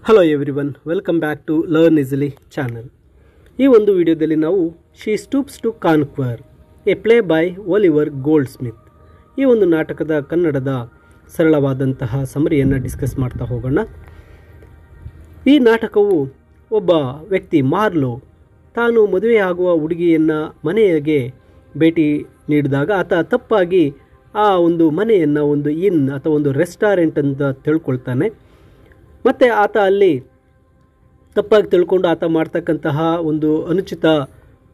Hello everyone, welcome back to learn easily channel. ಈ ಒಂದು ವಿಡಿಯೋದಲ್ಲಿ ನಾವು she stoops to conquer a play by Oliver Goldsmith ಈ ಒಂದು ನಾಟಕದ ಕನ್ನಡದ ಸರಳವಾದಂತಹ ಸಮರಿಯನ್ನು ಡಿಸ್ಕಸ್ ಮಾಡ್ತಾ ಹೋಗೋಣ. ಈ ನಾಟಕವು ಒಬ್ಬ ವ್ಯಕ್ತಿ ಮಾರ್ಲೋ ತಾನು ಮದುವೆಯಾಗುವ ಹುಡುಗಿಯನ್ನು ಮನೆಗೆ ಭೇಟಿ ನೀಡಿದಾಗ ಆತ ತಪ್ಪಾಗಿ ಆ ಒಂದು ಮನೆಯನ್ನು ಒಂದು ಇನ್ ಅಥವಾ ಒಂದು ರೆಸ್ಟಾರೆಂಟ್ ಅಂತ ತಿಳ್ಕೊಳ್ತಾನೆ. ಮತ್ತು ಆತ ಅಲ್ಲಿ ತಪ್ಪಾಗಿ ತಿಳ್ಕೊಂಡು ಆತ ಮಾಡ್ತಕ್ಕಂತಹ ಒಂದು ಅನುಚಿತ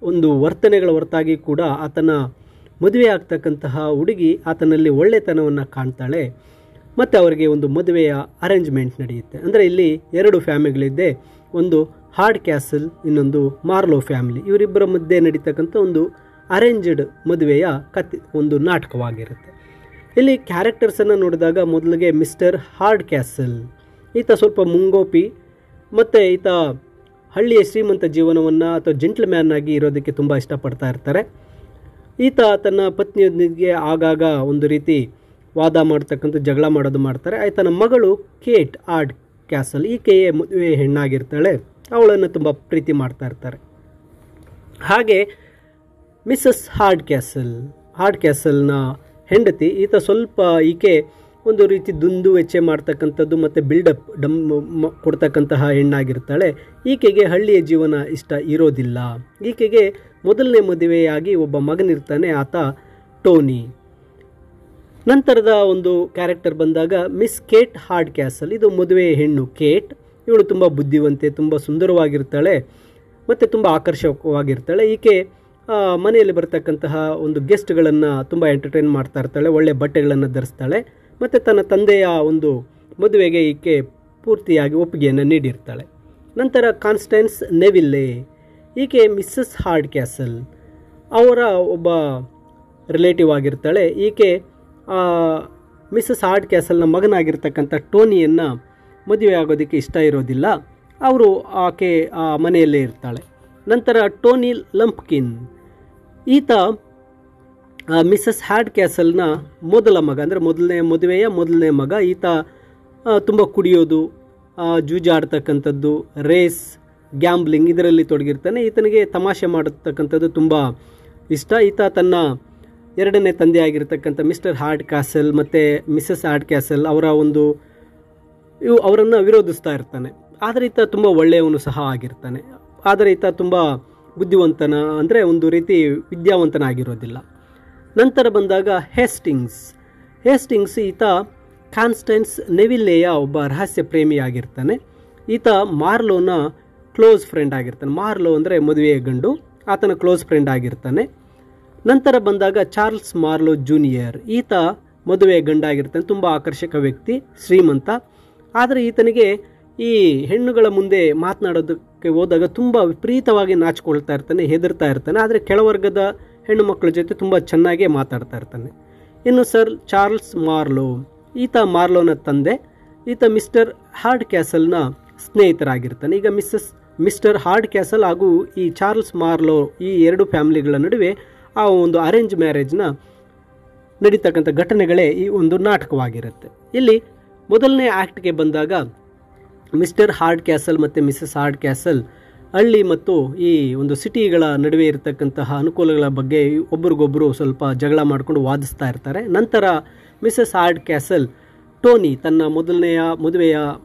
ಒಂದು ವರ್ತನೆಗಳ ಹೊರತಾಗಿ ಕೂಡ ಆತನ ಮದುವೆ ಆಗ್ತಕ್ಕಂತಹ ಹುಡುಗಿ ಆತನಲ್ಲಿ ಒಳ್ಳೆತನವನ್ನು ಕಾಣ್ತಾಳೆ. ಮತ್ತು ಅವರಿಗೆ ಒಂದು ಮದುವೆಯ ಅರೇಂಜ್ಮೆಂಟ್ ನಡೆಯುತ್ತೆ. ಅಂದರೆ ಇಲ್ಲಿ ಎರಡು ಫ್ಯಾಮಿಲಿಗಳಿದೆ, ಒಂದು ಹಾರ್ಡ್ ಕ್ಯಾಸಲ್, ಇನ್ನೊಂದು ಮಾರ್ಲೋ ಫ್ಯಾಮಿಲಿ. ಇವರಿಬ್ಬರ ಮಧ್ಯೆ ನಡೀತಕ್ಕಂಥ ಒಂದು ಅರೇಂಜ್ಡ್ ಮದುವೆಯ ಒಂದು ನಾಟಕವಾಗಿರುತ್ತೆ. ಇಲ್ಲಿ ಕ್ಯಾರೆಕ್ಟರ್ಸನ್ನು ನೋಡಿದಾಗ ಮೊದಲಿಗೆ ಮಿಸ್ಟರ್ ಹಾರ್ಡ್ ಕ್ಯಾಸಲ್, ಈತ ಸ್ವಲ್ಪ ಮುಂಗೋಪಿ ಮತ್ತು ಈತ ಹಳ್ಳಿಯ ಶ್ರೀಮಂತ ಜೀವನವನ್ನು ಅಥವಾ ಜೆಂಟ್ಲ್ಮ್ಯಾನ್ ಆಗಿ ಇರೋದಕ್ಕೆ ತುಂಬ ಇಷ್ಟಪಡ್ತಾ ಇರ್ತಾರೆ. ಈತ ತನ್ನ ಪತ್ನಿಯೊಂದಿಗೆ ಆಗಾಗ ಒಂದು ರೀತಿ ವಾದ ಮಾಡ್ತಕ್ಕಂಥ ಜಗಳ ಮಾಡೋದು ಮಾಡ್ತಾರೆ. ಆತನ ಮಗಳು ಕೇಟ್ ಹಾರ್ಡ್ ಕ್ಯಾಸಲ್, ಈಕೆಯೇ ಮದುವೆ ಹೆಣ್ಣಾಗಿರ್ತಾಳೆ, ಅವಳನ್ನು ತುಂಬ ಪ್ರೀತಿ ಮಾಡ್ತಾ ಇರ್ತಾರೆ. ಹಾಗೆ ಮಿಸಸ್ ಹಾರ್ಡ್ ಕ್ಯಾಸಲ್ನ ಹೆಂಡತಿ, ಈತ ಸ್ವಲ್ಪ ಈಕೆ ಒಂದು ರೀತಿ ದುಂದು ವೆಚ್ಚೆ ಮಾಡ್ತಕ್ಕಂಥದ್ದು ಮತ್ತು ಬಿಲ್ಡಪ್ ಕೊಡ್ತಕ್ಕಂತಹ ಹೆಣ್ಣಾಗಿರ್ತಾಳೆ. ಈಕೆಗೆ ಹಳ್ಳಿಯ ಜೀವನ ಇಷ್ಟ ಇರೋದಿಲ್ಲ. ಈಕೆಗೆ ಮೊದಲನೇ ಮದುವೆಯಾಗಿ ಒಬ್ಬ ಮಗನಿರ್ತಾನೆ, ಆತ ಟೋನಿ. ನಂತರದ ಒಂದು ಕ್ಯಾರೆಕ್ಟರ್ ಬಂದಾಗ ಮಿಸ್ ಕೇಟ್ ಹಾರ್ಡ್ ಕ್ಯಾಸಲ್, ಇದು ಮದುವೆ ಹೆಣ್ಣು ಕೇಟ್. ಇವಳು ತುಂಬ ಬುದ್ಧಿವಂತೆ, ತುಂಬ ಸುಂದರವಾಗಿರ್ತಾಳೆ ಮತ್ತು ತುಂಬ ಆಕರ್ಷಕವಾಗಿರ್ತಾಳೆ. ಈಕೆ ಮನೆಯಲ್ಲಿ ಬರ್ತಕ್ಕಂತಹ ಒಂದು ಗೆಸ್ಟ್ಗಳನ್ನು ತುಂಬ ಎಂಟರ್ಟೈನ್ ಮಾಡ್ತಾ ಇರ್ತಾಳೆ, ಒಳ್ಳೆಯ ಬಟ್ಟೆಗಳನ್ನು ಧರಿಸ್ತಾಳೆ ಮತ್ತು ತನ್ನ ತಂದೆಯ ಒಂದು ಮದುವೆಗೆ ಈಕೆ ಪೂರ್ತಿಯಾಗಿ ಒಪ್ಪಿಗೆಯನ್ನು ನೀಡಿರ್ತಾಳೆ. ನಂತರ ಕಾನ್ಸ್ಟೆನ್ಸ್ ನೆವಿಲ್ಲೆ, ಈಕೆ ಮಿಸ್ಸಸ್ ಹಾರ್ಡ್ ಕ್ಯಾಸಲ್ ಅವರ ಒಬ್ಬ ರಿಲೇಟಿವ್ ಆಗಿರ್ತಾಳೆ. ಈಕೆ ಮಿಸ್ಸಸ್ ಹಾರ್ಡ್ ಕ್ಯಾಸಲ್ನ ಮಗನಾಗಿರ್ತಕ್ಕಂಥ ಟೋನಿಯನ್ನು ಮದುವೆ ಆಗೋದಕ್ಕೆ ಇಷ್ಟ ಇರೋದಿಲ್ಲ. ಆಕೆ ಆ ಮನೆಯಲ್ಲೇ ಇರ್ತಾಳೆ. ನಂತರ ಟೋನಿ ಲಂಪ್ಕಿನ್, ಈತ ಮಿಸ್ಸಸ್ ಹಾರ್ಡ್ ಕ್ಯಾಸಲ್ನ ಮೊದಲ ಮಗ, ಅಂದರೆ ಮದುವೆಯ ಮೊದಲನೇ ಮಗ. ಈತ ತುಂಬ ಕುಡಿಯೋದು, ಜೂಜಾಡ್ತಕ್ಕಂಥದ್ದು, ರೇಸ್, ಗ್ಯಾಂಬ್ಲಿಂಗ್ ಇದರಲ್ಲಿ ತೊಡಗಿರ್ತಾನೆ. ಈತನಿಗೆ ತಮಾಷೆ ಮಾಡತಕ್ಕಂಥದ್ದು ತುಂಬ ಇಷ್ಟ. ಈತ ತನ್ನ ಎರಡನೇ ತಂದೆಯಾಗಿರ್ತಕ್ಕಂಥ ಮಿಸ್ಟರ್ ಹಾರ್ಡ್ ಕ್ಯಾಸಲ್ ಮತ್ತು ಮಿಸ್ಸಸ್ ಹಾರ್ಡ್ ಕ್ಯಾಸಲ್ ಅವರನ್ನು ವಿರೋಧಿಸ್ತಾ ಇರ್ತಾನೆ. ಆದರೆ ಈತ ತುಂಬ ಒಳ್ಳೆಯವನು ಸಹ ಆಗಿರ್ತಾನೆ. ಆದರೆ ಈತ ತುಂಬ ಬುದ್ಧಿವಂತನ, ಅಂದರೆ ಒಂದು ರೀತಿ ವಿದ್ಯಾವಂತನಾಗಿರೋದಿಲ್ಲ. ನಂತರ ಬಂದಾಗ ಹೇಸ್ಟಿಂಗ್ಸ್ ಈತ ಕಾನ್ಸ್ಟೆನ್ಸ್ ನೆವಿಲ್ಲೆಯ ಒಬ್ಬ ರಹಸ್ಯ ಪ್ರೇಮಿಯಾಗಿರ್ತಾನೆ. ಈತ ಮಾರ್ಲೋನ ಕ್ಲೋಸ್ ಫ್ರೆಂಡ್ ಆಗಿರ್ತಾನೆ. ಮಾರ್ಲೋ ಅಂದರೆ ಮದುವೆಯ ಗಂಡು, ಆತನ ಕ್ಲೋಸ್ ಫ್ರೆಂಡ್ ಆಗಿರ್ತಾನೆ. ನಂತರ ಬಂದಾಗ ಚಾರ್ಲ್ಸ್ ಮಾರ್ಲೋ ಜೂನಿಯರ್, ಈತ ಮದುವೆಯ ಗಂಡಾಗಿರ್ತಾನೆ, ತುಂಬ ಆಕರ್ಷಕ ವ್ಯಕ್ತಿ, ಶ್ರೀಮಂತ. ಆದರೆ ಈತನಿಗೆ ಈ ಹೆಣ್ಣುಗಳ ಮುಂದೆ ಮಾತನಾಡೋದಕ್ಕೆ ಹೋದಾಗ ತುಂಬ ವಿಪರೀತವಾಗಿ ನಾಚಿಕೊಳ್ತಾ ಇರ್ತಾನೆ, ಹೆದರ್ತಾ ಇರ್ತಾನೆ. ಆದರೆ ಕೆಳವರ್ಗದ ಹೆಣ್ಣು ಮಕ್ಕಳ ಜೊತೆ ತುಂಬ ಚೆನ್ನಾಗೇ ಮಾತಾಡ್ತಾ ಇರ್ತಾನೆ. ಇನ್ನು ಸರ್ ಚಾರ್ಲ್ಸ್ ಮಾರ್ಲೋ, ಈತ ಮಾರ್ಲೋನ ತಂದೆ. ಈತ ಮಿಸ್ಟರ್ ಹಾರ್ಡ್ ಕ್ಯಾಸಲ್ನ ಸ್ನೇಹಿತರಾಗಿರ್ತಾನೆ. ಈಗ ಮಿಸ್ಟರ್ ಹಾರ್ಡ್ ಕ್ಯಾಸಲ್ ಹಾಗೂ ಈ ಚಾರ್ಲ್ಸ್ ಮಾರ್ಲೋ ಈ ಎರಡು ಫ್ಯಾಮಿಲಿಗಳ ನಡುವೆ ಆ ಒಂದು ಅರೇಂಜ್ ಮ್ಯಾರೇಜ್ನ ನಡೀತಕ್ಕಂಥ ಘಟನೆಗಳೇ ಈ ಒಂದು ನಾಟಕವಾಗಿರುತ್ತೆ. ಇಲ್ಲಿ ಮೊದಲನೇ ಆ್ಯಕ್ಟ್ಗೆ ಬಂದಾಗ ಮಿಸ್ಟರ್ ಹಾರ್ಡ್ ಕ್ಯಾಸಲ್ ಮತ್ತು ಮಿಸ್ಸಸ್ ಹಾರ್ಡ್ ಕ್ಯಾಸಲ್ ಹಳ್ಳಿ ಮತ್ತು ಈ ಒಂದು ಸಿಟಿಗಳ ನಡುವೆ ಇರತಕ್ಕಂತಹ ಅನುಕೂಲಗಳ ಬಗ್ಗೆ ಒಬ್ರಿಗೊಬ್ಬರು ಸ್ವಲ್ಪ ಜಗಳ ಮಾಡಿಕೊಂಡು ವಾದಿಸ್ತಾ ಇರ್ತಾರೆ. ನಂತರ ಮಿಸ್ಸಸ್ ಹಾರ್ಡ್ ಕ್ಯಾಸಲ್ ಟೋನಿ, ತನ್ನ ಮೊದಲನೆಯ ಮದುವೆಯ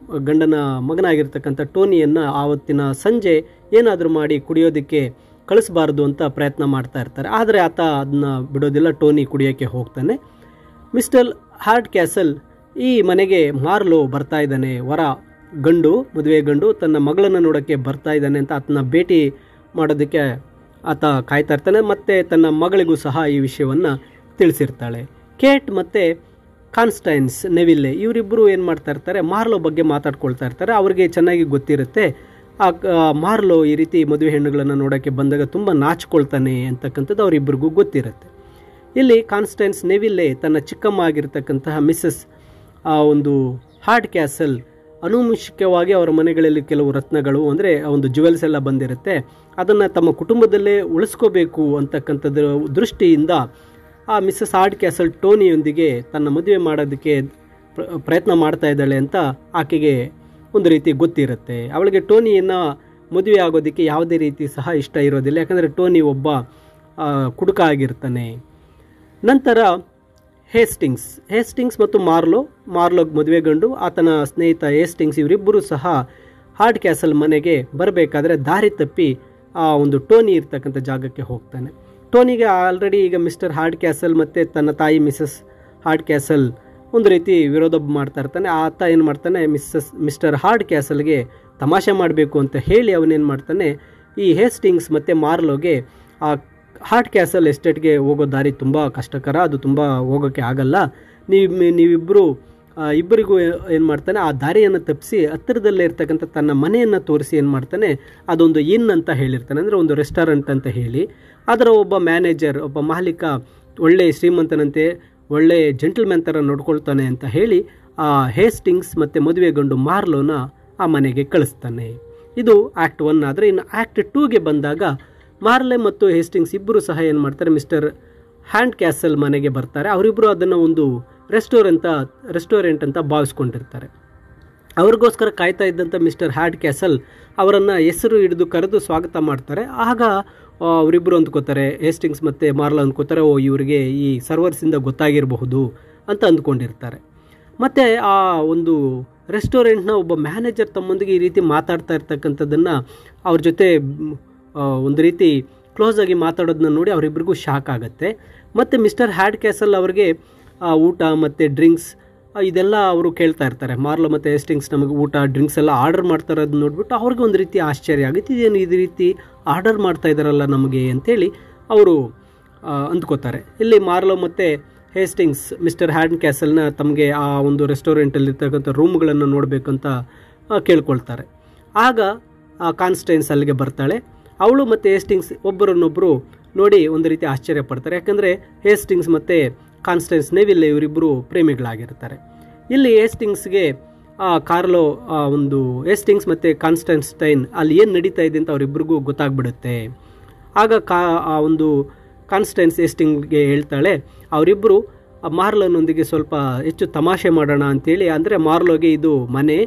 ಗಂಡನ ಮಗನಾಗಿರ್ತಕ್ಕಂಥ ಟೋನಿಯನ್ನು ಆವತ್ತಿನ ಸಂಜೆ ಏನಾದರೂ ಮಾಡಿ ಕುಡಿಯೋದಕ್ಕೆ ಕಳಿಸಬಾರ್ದು ಅಂತ ಪ್ರಯತ್ನ ಮಾಡ್ತಾ ಇರ್ತಾರೆ. ಆದರೆ ಆತ ಅದನ್ನ ಬಿಡೋದಿಲ್ಲ, ಟೋನಿ ಕುಡಿಯೋಕ್ಕೆ ಹೋಗ್ತಾನೆ. ಮಿಸ್ಟರ್ ಹಾರ್ಡ್ ಕ್ಯಾಸಲ್ ಈ ಮನೆಗೆ ಮಾರ್ಲೋ ಬರ್ತಾ ಇದ್ದಾನೆ, ಮದುವೆ ಗಂಡು ತನ್ನ ಮಗಳನ್ನು ನೋಡೋಕ್ಕೆ ಬರ್ತಾ ಇದ್ದಾನೆ ಅಂತ ಆತನ ಭೇಟಿ ಮಾಡೋದಕ್ಕೆ ಆತ ಕಾಯ್ತಾ ಇರ್ತಾನೆ. ಮತ್ತು ತನ್ನ ಮಗಳಿಗೂ ಸಹ ಈ ವಿಷಯವನ್ನು ತಿಳಿಸಿರ್ತಾಳೆ. ಕೇಟ್ ಮತ್ತು ಕಾನ್ಸ್ಟೆನ್ಸ್ ನೆವಿಲ್ಲೆ ಇವರಿಬ್ಬರು ಏನು ಮಾಡ್ತಾ ಇರ್ತಾರೆ, ಮಾರ್ಲೋ ಬಗ್ಗೆ ಮಾತಾಡ್ಕೊಳ್ತಾ ಇರ್ತಾರೆ. ಅವ್ರಿಗೆ ಚೆನ್ನಾಗಿ ಗೊತ್ತಿರುತ್ತೆ ಮಾರ್ಲೋ ಈ ರೀತಿ ಮದುವೆ ಹೆಣ್ಣುಗಳನ್ನು ನೋಡೋಕ್ಕೆ ಬಂದಾಗ ತುಂಬ ನಾಚಿಕೊಳ್ತಾನೆ ಅಂತಕ್ಕಂಥದ್ದು ಅವರಿಬ್ಬರಿಗೂ ಗೊತ್ತಿರುತ್ತೆ. ಇಲ್ಲಿ ಕಾನ್ಸ್ಟೆನ್ಸ್ ನೆವಿಲ್ಲೆ ತನ್ನ ಚಿಕ್ಕಮ್ಮ ಆಗಿರ್ತಕ್ಕಂತಹ ಮಿಸ್ಸಸ್ ಒಂದು ಹಾರ್ಡ್ ಕ್ಯಾಸಲ್ ಅನುವಂಶಿಕವಾಗಿ ಅವರ ಮನೆಗಳಲ್ಲಿ ಕೆಲವು ರತ್ನಗಳು, ಅಂದರೆ ಒಂದು ಜುವೆಲ್ಸ್ ಎಲ್ಲ ಬಂದಿರುತ್ತೆ, ಅದನ್ನು ತಮ್ಮ ಕುಟುಂಬದಲ್ಲೇ ಉಳಿಸ್ಕೋಬೇಕು ಅಂತಕ್ಕಂಥದ್ರ ದೃಷ್ಟಿಯಿಂದ ಆ ಮಿಸ್ಸಸ್ ಹಾರ್ಡ್ ಕ್ಯಾಸಲ್ ಟೋನಿಯೊಂದಿಗೆ ತನ್ನ ಮದುವೆ ಮಾಡೋದಕ್ಕೆ ಪ್ರಯತ್ನ ಮಾಡ್ತಾ ಇದ್ದಾಳೆ ಅಂತ ಆಕೆಗೆ ಒಂದು ರೀತಿ ಗೊತ್ತಿರುತ್ತೆ. ಅವಳಿಗೆ ಟೋನಿಯನ್ನು ಮದುವೆ ಆಗೋದಕ್ಕೆ ಯಾವುದೇ ರೀತಿ ಸಹ ಇಷ್ಟ ಇರೋದಿಲ್ಲ, ಯಾಕಂದರೆ ಟೋನಿ ಒಬ್ಬ ಕುಡುಕ ಆಗಿರ್ತಾನೆ. ನಂತರ ಹೇಸ್ಟಿಂಗ್ಸ್ ಮತ್ತು ಮಾರ್ಲೋಗೆ ಮದುವೆಗೊಂಡು ಆತನ ಸ್ನೇಹಿತ ಹೇಸ್ಟಿಂಗ್ಸ್ ಇವರಿಬ್ಬರು ಸಹ ಹಾರ್ಡ್ ಕ್ಯಾಸಲ್ ಮನೆಗೆ ಬರಬೇಕಾದ್ರೆ ದಾರಿ ತಪ್ಪಿ ಆ ಒಂದು ಟೋನಿ ಇರ್ತಕ್ಕಂಥ ಜಾಗಕ್ಕೆ ಹೋಗ್ತಾನೆ. ಟೋನಿಗೆ ಆಲ್ರೆಡಿ ಈಗ ಮಿಸ್ಟರ್ ಹಾರ್ಡ್ ಕ್ಯಾಸಲ್ ಮತ್ತು ತನ್ನ ತಾಯಿ ಮಿಸಸ್ ಹಾರ್ಡ್ ಕ್ಯಾಸಲ್ ಒಂದು ರೀತಿ ವಿರೋಧ ಮಾಡ್ತಾ ಇರ್ತಾನೆ. ಆತ ಏನು ಮಾಡ್ತಾನೆ, ಮಿಸ್ಟರ್ ಹಾರ್ಡ್ ಕ್ಯಾಸಲ್ಗೆ ತಮಾಷೆ ಮಾಡಬೇಕು ಅಂತ ಹೇಳಿ ಅವನೇನು ಮಾಡ್ತಾನೆ, ಈ ಹೇಸ್ಟಿಂಗ್ಸ್ ಮತ್ತು ಮಾರ್ಲೋಗೆ ಆ ಹಾರ್ಡ್ ಕ್ಯಾಸಲ್ ಎಸ್ಟೇಟ್ಗೆ ಹೋಗೋ ದಾರಿ ತುಂಬ ಕಷ್ಟಕರ, ಅದು ತುಂಬ ಹೋಗೋಕ್ಕೆ ಆಗಲ್ಲ, ಇಬ್ಬರಿಗೂ ಏನು ಮಾಡ್ತಾನೆ, ಆ ದಾರಿಯನ್ನು ತಪ್ಪಿಸಿ ಹತ್ತಿರದಲ್ಲೇ ಇರ್ತಕ್ಕಂಥ ತನ್ನ ಮನೆಯನ್ನು ತೋರಿಸಿ ಏನು ಮಾಡ್ತಾನೆ, ಅದೊಂದು ಇನ್ ಅಂತ ಹೇಳಿರ್ತಾನೆ, ಅಂದರೆ ಒಂದು ರೆಸ್ಟೋರೆಂಟ್ ಅಂತ ಹೇಳಿ ಅದರ ಒಬ್ಬ ಮ್ಯಾನೇಜರ್, ಒಬ್ಬ ಮಾಲೀಕ ಒಳ್ಳೆ ಶ್ರೀಮಂತನಂತೆ ಒಳ್ಳೆ ಜೆಂಟಲ್ಮ್ಯಾನ್ ಥರ ನೋಡ್ಕೊಳ್ತಾನೆ ಅಂತ ಹೇಳಿ ಆ ಹೇಸ್ಟಿಂಗ್ಸ್ ಮತ್ತು ಮದುವೆಗೊಂಡು ಮಾರ್ಲೋನ ಆ ಮನೆಗೆ ಕಳಿಸ್ತಾನೆ. ಇದು ಆ್ಯಕ್ಟ್ 1 ಆದರೆ. ಇನ್ನು ಆ್ಯಕ್ಟ್ 2ಗೆ ಬಂದಾಗ ಮಾರ್ಲೆ ಮತ್ತು ಹೇಸ್ಟಿಂಗ್ಸ್ ಇಬ್ಬರು ಸಹ ಏನು ಮಾಡ್ತಾರೆ, ಮಿಸ್ಟರ್ ಹ್ಯಾಂಡ್ ಕ್ಯಾಸಲ್ ಮನೆಗೆ ಬರ್ತಾರೆ. ಅವರಿಬ್ಬರು ಅದನ್ನು ಒಂದು ರೆಸ್ಟೋರೆಂಟ್ ಅಂತ ಭಾವಿಸ್ಕೊಂಡಿರ್ತಾರೆ. ಅವ್ರಿಗೋಸ್ಕರ ಕಾಯ್ತಾ ಇದ್ದಂಥ ಮಿಸ್ಟರ್ ಹ್ಯಾಂಡ್ ಕ್ಯಾಸಲ್ ಅವರನ್ನು ಹೆಸರು ಹಿಡಿದು ಕರೆದು ಸ್ವಾಗತ ಮಾಡ್ತಾರೆ. ಆಗ ಅವರಿಬ್ಬರು ಅಂದ್ಕೋತಾರೆ, ಹೇಸ್ಟಿಂಗ್ಸ್ ಮತ್ತು ಮಾರ್ಲ ಅಂದ್ಕೋತಾರೆ, ಇವರಿಗೆ ಈ ಸರ್ವರ್ಸಿಂದ ಗೊತ್ತಾಗಿರಬಹುದು ಅಂತ ಅಂದ್ಕೊಂಡಿರ್ತಾರೆ. ಮತ್ತು ಆ ಒಂದು ರೆಸ್ಟೋರೆಂಟ್ನ ಒಬ್ಬ ಮ್ಯಾನೇಜರ್ ತಮ್ಮೊಂದಿಗೆ ಈ ರೀತಿ ಮಾತಾಡ್ತಾ ಇರ್ತಕ್ಕಂಥದ್ದನ್ನು ಅವ್ರ ಜೊತೆ ಒಂದು ರೀತಿ ಕ್ಲೋಸ್ ಆಗಿ ಮಾತಾಡೋದನ್ನ ನೋಡಿ ಅವರಿಬ್ಬರಿಗೂ ಶಾಕ್ ಆಗುತ್ತೆ. ಮತ್ತು ಮಿಸ್ಟರ್ ಹ್ಯಾಂಡ್ ಕ್ಯಾಸಲ್ ಅವರಿಗೆ ಊಟ ಮತ್ತು ಡ್ರಿಂಕ್ಸ್ ಇದೆಲ್ಲ ಅವರು ಕೇಳ್ತಾ ಇರ್ತಾರೆ. ಮಾರ್ಲೋ ಮತ್ತು ಹೇಸ್ಟಿಂಗ್ಸ್ ನಮಗೆ ಊಟ ಡ್ರಿಂಕ್ಸ್ ಎಲ್ಲ ಆರ್ಡರ್ ಮಾಡ್ತಾ ಇರೋದು ನೋಡಿಬಿಟ್ಟು ಅವ್ರಿಗೆ ಒಂದು ರೀತಿ ಆಶ್ಚರ್ಯ ಆಗುತ್ತೆ, ಇದೇನು ಇದು ರೀತಿ ಆರ್ಡರ್ ಮಾಡ್ತಾ ಇದ್ದಾರಲ್ಲ ನಮಗೆ ಅಂತೇಳಿ ಅವರು ಅಂದ್ಕೋತಾರೆ. ಇಲ್ಲಿ ಮಾರ್ಲೋ ಮತ್ತು ಹೇಸ್ಟಿಂಗ್ಸ್ ಮಿಸ್ಟರ್ ಹ್ಯಾಂಡ್ ಕ್ಯಾಸಲ್ನ ತಮಗೆ ಆ ಒಂದು ರೆಸ್ಟೋರೆಂಟಲ್ಲಿರ್ತಕ್ಕಂಥ ರೂಮ್ಗಳನ್ನು ನೋಡಬೇಕಂತ ಕೇಳ್ಕೊಳ್ತಾರೆ. ಆಗ ಕಾನ್ಸ್ಟೆನ್ಸ್ ಅಲ್ಲಿಗೆ ಬರ್ತಾಳೆ. ಅವಳು ಮತ್ತು ಹೇಸ್ಟಿಂಗ್ಸ್ ಒಬ್ಬರನ್ನೊಬ್ಬರು ನೋಡಿ ಒಂದು ರೀತಿ ಆಶ್ಚರ್ಯ ಪಡ್ತಾರೆ, ಯಾಕಂದರೆ ಹೇಸ್ಟಿಂಗ್ಸ್ ಮತ್ತು ಕಾನ್ಸ್ಟೆನ್ಸ್ ನೆವಿಲ್ ಇವರಿಬ್ಬರು ಪ್ರೇಮಿಗಳಾಗಿರ್ತಾರೆ. ಇಲ್ಲಿ ಹೇಸ್ಟಿಂಗ್ಸ್ಗೆ ಕಾರ್ಲೋ ಹೇಸ್ಟಿಂಗ್ಸ್ ಮತ್ತು ಕಾನ್ಸ್ಟೆನ್ಸ್ಟೈನ್ ಅಲ್ಲಿ ಏನು ನಡೀತಾ ಇದೆ ಅಂತ ಅವರಿಬ್ಬರಿಗೂ ಗೊತ್ತಾಗ್ಬಿಡುತ್ತೆ. ಆಗ ಆ ಒಂದು ಕಾನ್ಸ್ಟೆನ್ಸ್ ಹೇಸ್ಟಿಂಗ್ಗೆ ಹೇಳ್ತಾಳೆ, ಅವರಿಬ್ಬರು ಮಾರ್ಲೋನೊಂದಿಗೆ ಸ್ವಲ್ಪ ಹೆಚ್ಚು ತಮಾಷೆ ಮಾಡೋಣ ಅಂತೇಳಿ, ಅಂದರೆ ಮಾರ್ಲೋಗೆ ಇದು ಮನೆ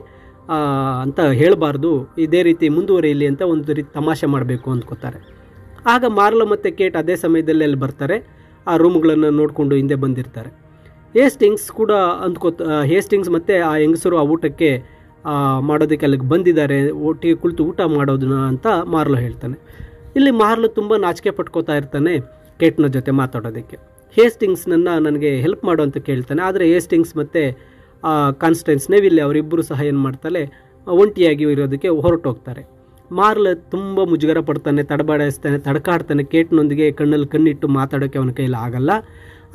ಅಂತ ಹೇಳಬಾರ್ದು, ಇದೇ ರೀತಿ ಮುಂದುವರಿಯಲಿ ಅಂತ ಒಂದು ರೀತಿ ತಮಾಷೆ ಮಾಡಬೇಕು ಅಂದ್ಕೋತಾರೆ. ಆಗ ಮಾರ್ಲೋ ಮತ್ತು ಕೇಟ್ ಅದೇ ಸಮಯದಲ್ಲಿ ಅಲ್ಲಿ ಬರ್ತಾರೆ, ಆ ರೂಮ್ಗಳನ್ನು ನೋಡಿಕೊಂಡು ಹಿಂದೆ ಬಂದಿರ್ತಾರೆ. ಹೇಸ್ಟಿಂಗ್ಸ್ ಕೂಡ ಹೇಸ್ಟಿಂಗ್ಸ್ ಮತ್ತು ಆ ಹೆಂಗಸರು ಆ ಊಟಕ್ಕೆ ಮಾಡೋದಕ್ಕೆ ಅಲ್ಲಿಗೆ ಬಂದಿದ್ದಾರೆ, ಒಟ್ಟಿಗೆ ಕುಳಿತು ಊಟ ಮಾಡೋದನ್ನ ಅಂತ ಮಾರ್ಲೋ ಹೇಳ್ತಾನೆ. ಇಲ್ಲಿ ಮಾರ್ಲೋ ತುಂಬ ನಾಚಿಕೆ ಪಟ್ಕೋತಾ ಇರ್ತಾನೆ ಕೇಟ್ನ ಜೊತೆ ಮಾತಾಡೋದಕ್ಕೆ. ಹೇಸ್ಟಿಂಗ್ಸ್ನನ್ನು ನನಗೆ ಹೆಲ್ಪ್ ಮಾಡು ಅಂತ ಕೇಳ್ತಾನೆ. ಆದರೆ ಹೇಸ್ಟಿಂಗ್ಸ್ ಮತ್ತು ಕಾನ್ಸ್ಟೆನ್ಸ್ ನೆವಿಲ್ ಅವರಿಬ್ಬರು ಸಹ ಏನು ಮಾಡ್ತಾಳೆ, ಒಂಟಿಯಾಗಿ ಇರೋದಕ್ಕೆ ಹೊರಟೋಗ್ತಾರೆ. ಮಾರ್ಲ ತುಂಬ ಮುಜುಗರ ಪಡ್ತಾನೆ, ತಡಬಾಡಿಸ್ತಾನೆ, ತಡಕಾಡ್ತಾನೆ. ಕೇಟ್ನೊಂದಿಗೆ ಕಣ್ಣಲ್ಲಿ ಕಣ್ಣಿಟ್ಟು ಮಾತಾಡೋಕ್ಕೆ ಅವನ ಕೈಲಿ ಆಗಲ್ಲ.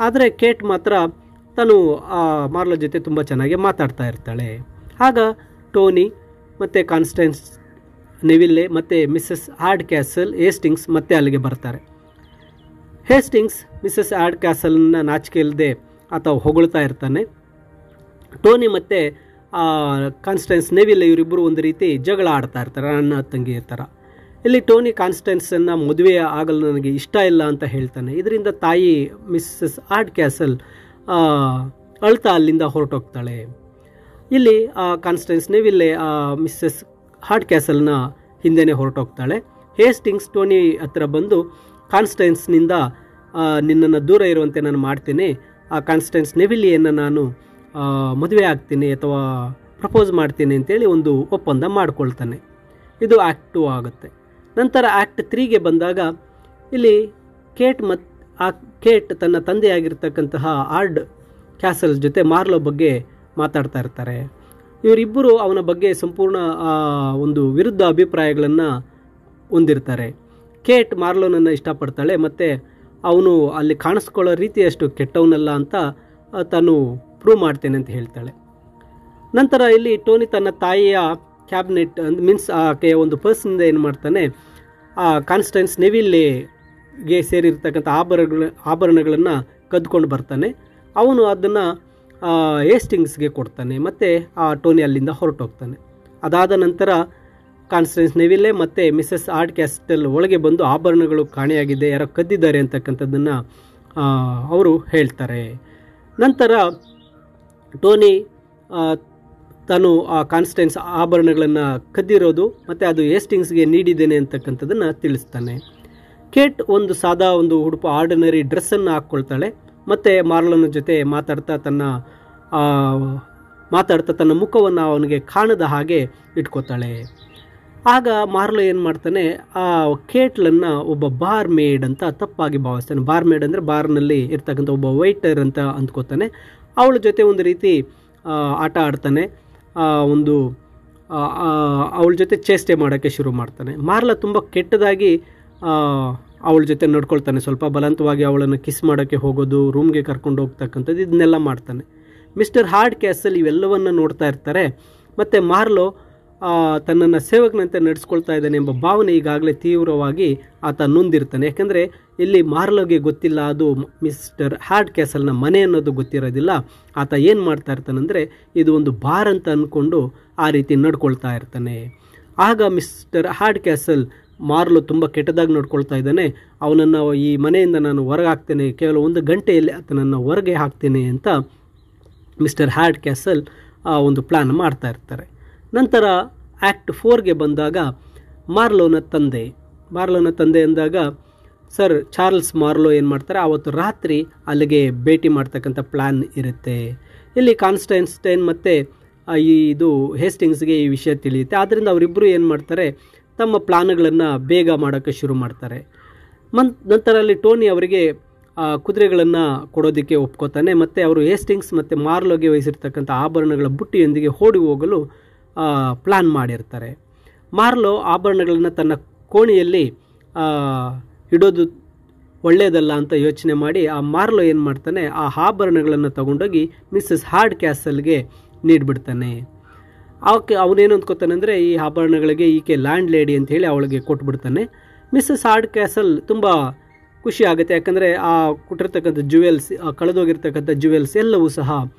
ಆದರೆ ಕೇಟ್ ಮಾತ್ರ ತಾನು ಮಾರ್ಲ ಜೊತೆ ತುಂಬ ಚೆನ್ನಾಗಿ ಮಾತಾಡ್ತಾ ಇರ್ತಾಳೆ. ಆಗ ಟೋನಿ ಮತ್ತು ಕಾನ್ಸ್ಟೆನ್ಸ್ ನೆವಿಲ್ಲೆ ಮತ್ತು ಮಿಸ್ಸಸ್ ಹಾರ್ಡ್ ಕ್ಯಾಸಲ್ ಹೇಸ್ಟಿಂಗ್ಸ್ ಮತ್ತೆ ಅಲ್ಲಿಗೆ ಬರ್ತಾರೆ. ಹೇಸ್ಟಿಂಗ್ಸ್ ಮಿಸ್ಸಸ್ ಹಾರ್ಡ್ ಕ್ಯಾಸಲ್ನ ನಾಚಿಕೆ ಇಲ್ಲದೆ ಆತ ಹೊಗಳ್ತಾ ಇರ್ತಾನೆ. ಟೋನಿ ಮತ್ತು ಕಾನ್ಸ್ಟೆನ್ಸ್ ನೆವಿಲ್ ಇವರಿಬ್ಬರು ಒಂದು ರೀತಿ ಜಗಳ ಆಡ್ತಾ ಇರ್ತಾರೆ, ಅಣ್ಣ ತಂಗಿ ಥರ. ಇಲ್ಲಿ ಟೋನಿ ಕಾನ್ಸ್ಟೆನ್ಸನ್ನು ಮದುವೆ ಆಗಲು ನನಗೆ ಇಷ್ಟ ಇಲ್ಲ ಅಂತ ಹೇಳ್ತಾನೆ. ಇದರಿಂದ ತಾಯಿ ಮಿಸ್ಸಸ್ ಹಾರ್ಡ್ ಕ್ಯಾಸಲ್ ಅಳ್ತಾ ಅಲ್ಲಿಂದ ಹೊರಟೋಗ್ತಾಳೆ. ಇಲ್ಲಿ ಕಾನ್ಸ್ಟೆನ್ಸ್ ನೆವಿಲ್ಲೆ ಮಿಸ್ಸಸ್ ಹಾರ್ಡ್ ಕ್ಯಾಸಲ್ನ ಹಿಂದೆನೇ ಹೊರಟೋಗ್ತಾಳೆ. ಹೇಸ್ಟಿಂಗ್ಸ್ ಟೋನಿ ಹತ್ರ ಬಂದು ಕಾನ್ಸ್ಟೆನ್ಸ್ನಿಂದ ನಿನ್ನನ್ನು ದೂರ ಇರುವಂತೆ ನಾನು ಮಾಡ್ತೀನಿ, ಆ ಕಾನ್ಸ್ಟೆನ್ಸ್ ನೆವಿಲಿಯನ್ನು ನಾನು ಮದುವೆ ಆಗ್ತೀನಿ ಅಥವಾ ಪ್ರಪೋಸ್ ಮಾಡ್ತೀನಿ ಅಂತೇಳಿ ಒಂದು ಒಪ್ಪಂದ ಮಾಡ್ಕೊಳ್ತಾನೆ. ಇದು ಆ್ಯಕ್ಟ್ 2 ಆಗುತ್ತೆ. ನಂತರ ಆ್ಯಕ್ಟ್ 3ಗೆ ಬಂದಾಗ ಇಲ್ಲಿ ಕೇಟ್ ತನ್ನ ತಂದೆಯಾಗಿರ್ತಕ್ಕಂತಹ ಹಾರ್ಡ್ ಕ್ಯಾಸಲ್ ಜೊತೆ ಮಾರ್ಲೋ ಬಗ್ಗೆ ಮಾತಾಡ್ತಾ ಇರ್ತಾರೆ. ಇವರಿಬ್ಬರು ಅವನ ಬಗ್ಗೆ ಸಂಪೂರ್ಣ ಒಂದು ವಿರುದ್ಧ ಅಭಿಪ್ರಾಯಗಳನ್ನು ಹೊಂದಿರ್ತಾರೆ. ಕೇಟ್ ಮಾರ್ಲೋನನ್ನು ಇಷ್ಟಪಡ್ತಾಳೆ ಮತ್ತು ಅವನು ಅಲ್ಲಿ ಕಾಣಿಸ್ಕೊಳ್ಳೋ ರೀತಿಯಷ್ಟು ಕೆಟ್ಟವನಲ್ಲ ಅಂತ ತಾನು ಪ್ರೂವ್ ಮಾಡ್ತೇನೆ ಅಂತ ಹೇಳ್ತಾಳೆ. ನಂತರ ಇಲ್ಲಿ ಟೋನಿ ತನ್ನ ತಾಯಿಯ ಕ್ಯಾಬಿನೆಟ್ ಮೀನ್ಸ್ ಆಕೆಯ ಒಂದು ಪರ್ಸ್ನಿಂದ ಏನು ಮಾಡ್ತಾನೆ, ಆ ಕಾನ್ಸ್ಟೆನ್ಸ್ ನೆವಿಲ್ಲೆಗೆ ಸೇರಿರ್ತಕ್ಕಂಥ ಆಭರಣಗಳನ್ನು ಕದ್ಕೊಂಡು ಬರ್ತಾನೆ. ಅವನು ಅದನ್ನು ಹೇಸ್ಟಿಂಗ್ಸ್ಗೆ ಕೊಡ್ತಾನೆ ಮತ್ತು ಆ ಟೋನಿ ಅಲ್ಲಿಂದ ಹೊರಟೋಗ್ತಾನೆ. ಅದಾದ ನಂತರ ಕಾನ್ಸ್ಟೆನ್ಸ್ ನೆವಿಲ್ಲೆ ಮತ್ತು ಮಿಸ್ಸಸ್ ಹಾರ್ಡ್ ಕ್ಯಾಸಲ್ ಒಳಗೆ ಬಂದು ಆಭರಣಗಳು ಕಾಣೆಯಾಗಿದೆ, ಯಾರೋ ಕದ್ದಿದ್ದಾರೆ ಅಂತಕ್ಕಂಥದ್ದನ್ನು ಅವರು ಹೇಳ್ತಾರೆ. ನಂತರ ಟೋನಿ ತಾನು ಆ ಕಾನ್ಸ್ಟೆನ್ಸ್ ಆಭರಣಗಳನ್ನು ಕದ್ದಿರೋದು ಮತ್ತು ಅದು ಹೇಸ್ಟಿಂಗ್ಸ್ಗೆ ನೀಡಿದ್ದೇನೆ ಅಂತಕ್ಕಂಥದ್ದನ್ನು ತಿಳಿಸ್ತಾನೆ. ಕೇಟ್ ಒಂದು ಸಾದಾ ಒಂದು ಉಡುಪು ಆರ್ಡಿನರಿ ಡ್ರೆಸ್ಸನ್ನು ಹಾಕ್ಕೊಳ್ತಾಳೆ ಮತ್ತು ಮಾರ್ಲೋನ ಜೊತೆ ಮಾತಾಡ್ತಾ ತನ್ನ ಮುಖವನ್ನು ಅವನಿಗೆ ಕಾಣದ ಹಾಗೆ ಇಟ್ಕೋತಾಳೆ. ಆಗ ಮಾರ್ಲೋ ಏನು ಮಾಡ್ತಾನೆ, ಆ ಕೇಟ್ಲನ್ನು ಒಬ್ಬ ಬಾರ್ ಮೇಡ್ ಅಂತ ತಪ್ಪಾಗಿ ಭಾವಿಸ್ತಾನೆ. ಬಾರ್ ಮೇಡ್ ಅಂದರೆ ಬಾರ್ನಲ್ಲಿ ಇರ್ತಕ್ಕಂಥ ಒಬ್ಬ ವೈಟರ್ ಅಂತ ಅಂದ್ಕೋತಾನೆ. ಅವಳ ಜೊತೆ ಒಂದು ರೀತಿ ಆಟ ಆಡ್ತಾನೆ, ಅವಳ ಜೊತೆ ಚೇಷ್ಟೆ ಮಾಡೋಕ್ಕೆ ಶುರು ಮಾಡ್ತಾನೆ. ಮಾರ್ಲ ತುಂಬ ಕೆಟ್ಟದಾಗಿ ಅವಳ ಜೊತೆ ನಡ್ಕೊಳ್ತಾನೆ. ಸ್ವಲ್ಪ ಬಲವಂತವಾಗಿ ಅವಳನ್ನು ಕಿಸ್ ಮಾಡೋಕ್ಕೆ ಹೋಗೋದು, ರೂಮ್ಗೆ ಕರ್ಕೊಂಡು ಹೋಗ್ತಕ್ಕಂಥದ್ದು, ಇದನ್ನೆಲ್ಲ ಮಾಡ್ತಾನೆ. ಮಿಸ್ಟರ್ ಹಾರ್ಡ್ ಕ್ಯಾಸಲ್ ಇವೆಲ್ಲವನ್ನು ನೋಡ್ತಾ ಇರ್ತಾರೆ. ಮತ್ತು ಮಾರ್ಲೋ ತನ್ನನ್ನು ಸೇವಕನಂತೆ ನಡೆಸ್ಕೊಳ್ತಾ ಇದ್ದಾನೆ ಎಂಬ ಭಾವನೆ ಈಗಾಗಲೇ ತೀವ್ರವಾಗಿ ಆತ ನೊಂದಿರ್ತಾನೆ. ಯಾಕೆಂದರೆ ಇಲ್ಲಿ ಮಾರ್ಲೋಗೆ ಗೊತ್ತಿಲ್ಲ ಅದು ಮಿಸ್ಟರ್ ಹಾರ್ಡ್ ಕ್ಯಾಸಲ್ನ ಮನೆ ಅನ್ನೋದು ಗೊತ್ತಿರೋದಿಲ್ಲ. ಆತ ಏನು ಮಾಡ್ತಾ ಇರ್ತಾನಂದರೆ ಇದು ಒಂದು ಬಾರ್ ಅಂತ ಅಂದ್ಕೊಂಡು ಆ ರೀತಿ ನಡ್ಕೊಳ್ತಾ ಇರ್ತಾನೆ. ಆಗ ಮಿಸ್ಟರ್ ಹಾರ್ಡ್ ಕ್ಯಾಸಲ್ ಮಾರ್ಲೋ ತುಂಬ ಕೆಟ್ಟದಾಗಿ ನೋಡ್ಕೊಳ್ತಾ ಇದ್ದಾನೆ, ಅವನನ್ನು ಈ ಮನೆಯಿಂದ ನಾನು ಹೊರಗೆ ಹಾಕ್ತೇನೆ, ಕೇವಲ 1 ಗಂಟೆಯಲ್ಲಿ ಆತನನ್ನು ಹೊರಗೆ ಹಾಕ್ತೇನೆ ಅಂತ ಮಿಸ್ಟರ್ ಹಾರ್ಡ್ ಕ್ಯಾಸಲ್ ಒಂದು ಪ್ಲ್ಯಾನ್ ಮಾಡ್ತಾ ಇರ್ತಾರೆ. ನಂತರ ಆ್ಯಕ್ಟ್ 4ಗೆ ಬಂದಾಗ ಮಾರ್ಲೋನ ತಂದೆ ಅಂದಾಗ ಸರ್ ಚಾರ್ಲ್ಸ್ ಮಾರ್ಲೋ ಏನು ಮಾಡ್ತಾರೆ, ಆವತ್ತು ರಾತ್ರಿ ಅಲ್ಲಿಗೆ ಭೇಟಿ ಮಾಡ್ತಕ್ಕಂಥ ಪ್ಲ್ಯಾನ್ ಇರುತ್ತೆ. ಇಲ್ಲಿ ಕಾನ್ಸ್ಟೈನ್ ಮತ್ತು ಇದು ಹೇಸ್ಟಿಂಗ್ಸ್ಗೆ ಈ ವಿಷಯ ತಿಳಿಯುತ್ತೆ. ಆದ್ದರಿಂದ ಅವರಿಬ್ಬರು ಏನು ಮಾಡ್ತಾರೆ, ತಮ್ಮ ಪ್ಲಾನ್ಗಳನ್ನು ಬೇಗ ಮಾಡೋಕ್ಕೆ ಶುರು ಮಾಡ್ತಾರೆ. ನಂತರ ಅಲ್ಲಿ ಟೋನಿ ಅವರಿಗೆ ಕುದುರೆಗಳನ್ನು ಕೊಡೋದಕ್ಕೆ ಒಪ್ಕೋತಾನೆ ಮತ್ತು ಅವರು ಹೇಸ್ಟಿಂಗ್ಸ್ ಮತ್ತು ಮಾರ್ಲೋಗೆ ವಹಿಸಿರ್ತಕ್ಕಂಥ ಆಭರಣಗಳ ಬುಟ್ಟಿಯೊಂದಿಗೆ ಓಡಿ ಹೋಗಲು ಪ್ಲ್ಯಾನ್ ಮಾಡಿರ್ತಾರೆ. ಮಾರ್ಲೋ ಆಭರಣಗಳನ್ನು ತನ್ನ ಕೋಣೆಯಲ್ಲಿ ಇಡೋದು ಒಳ್ಳೆಯದಲ್ಲ ಅಂತ ಯೋಚನೆ ಮಾಡಿ ಮಾರ್ಲೋ ಏನು ಮಾಡ್ತಾನೆ, ಆ ಆಭರಣಗಳನ್ನು ತಗೊಂಡೋಗಿ ಮಿಸ್ಸಸ್ ಹಾರ್ಡ್ ಕ್ಯಾಸಲ್ಗೆ ನೀಡಿಬಿಡ್ತಾನೆ. ಅವನೇನು ಅಂದ್ಕೋತಾನೆ ಅಂದರೆ ಈ ಆಭರಣಗಳಿಗೆ ಈಕೆ ಲ್ಯಾಂಡ್ ಲೇಡಿ ಅಂತ ಹೇಳಿ ಅವಳಿಗೆ ಕೊಟ್ಬಿಡ್ತಾನೆ. ಮಿಸ್ಸಸ್ ಹಾರ್ಡ್ ಕ್ಯಾಸಲ್ ತುಂಬ ಖುಷಿ ಆಗುತ್ತೆ, ಯಾಕಂದರೆ ಆ ಕೊಟ್ಟಿರ್ತಕ್ಕಂಥ ಕಳೆದೋಗಿರ್ತಕ್ಕಂಥ ಜ್ಯುವೆಲ್ಸ್ ಎಲ್ಲವೂ ಸಹ